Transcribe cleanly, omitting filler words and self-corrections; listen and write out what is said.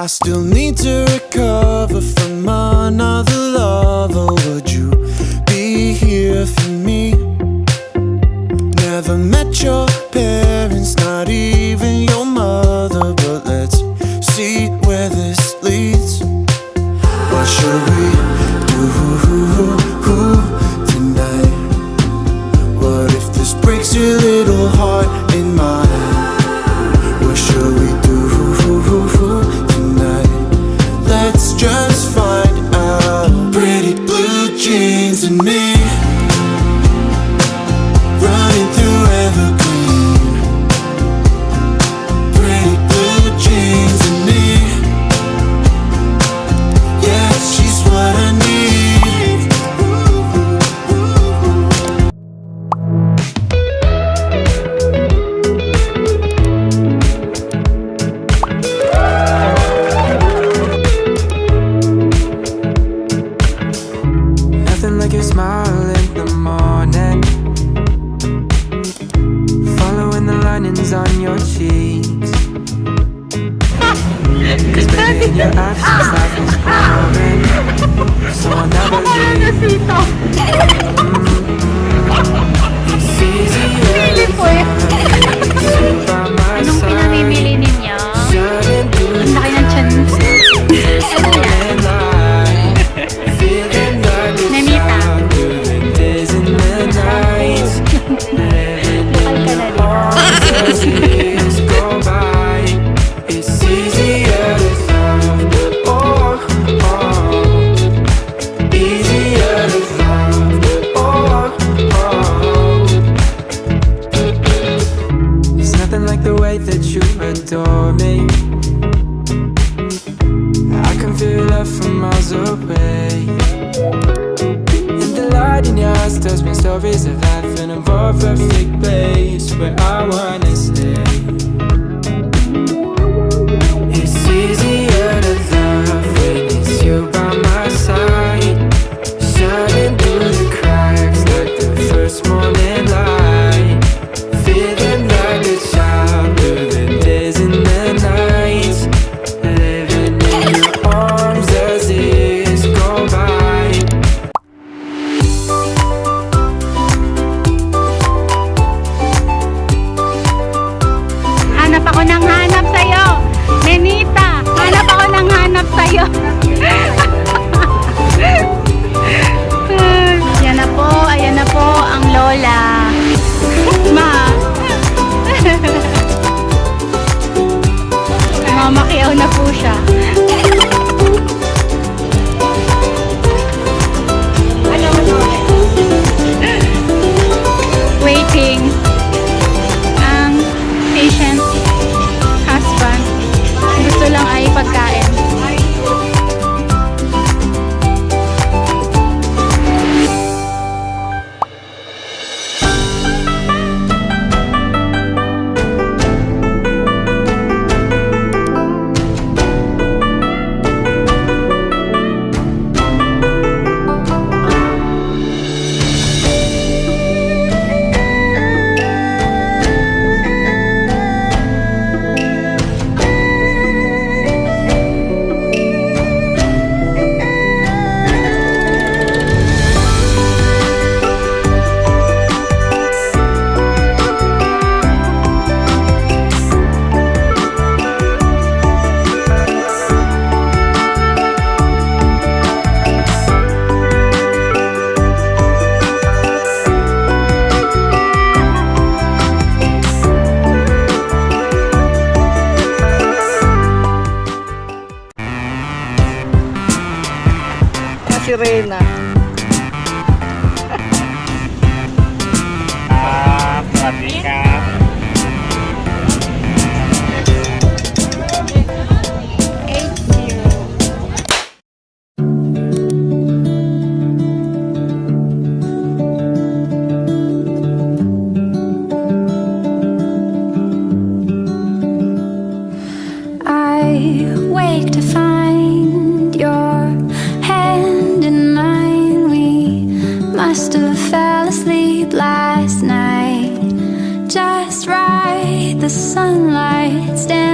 I still need to recover from another lover. Would you be here for me? Never met your parents, not even your mother, but let's see where this leads. What should we do tonight? What if this breaks your little heart in mine? What should we do tonight? Let's just find out. Pretty blue jeans and me, running through evergreen. Pretty blue jeans and me, yeah, she's what I need. Nothing like your smile in the morning, following the linings on your cheeks. Cause baby, in your absence life is boring, so I'll never leave. It's easier to sit by my Anong side, pinamimili ninyo? shining through Ang laki ng tiyan mo. the light, feeling like it's Nanita. out through the days and the nights, living in your arms as years go by. It's easier to love, oh, easier to love, oh. There's nothing like the way that you adore me. I can feel love from miles away, and the light in your eyes tells me stories of life in a more perfect place where I wanna stay. It's easier to love when it's you by my side, shining through the cracks like the first morning light, feeling like a child through the days and the nights, living in your arms as years go by. Hanap ako ng hanap sa'yo. Nenita, hanap ako ng hanap sa'yo. Ayan na po ang lola. Ma. Mamakiyaw na po siya. Waiting ang patient husband. Gusto lang ay pagkain. Sirena. I wake to find your hand in mine. We must have fell asleep last night, just right. The sunlight stands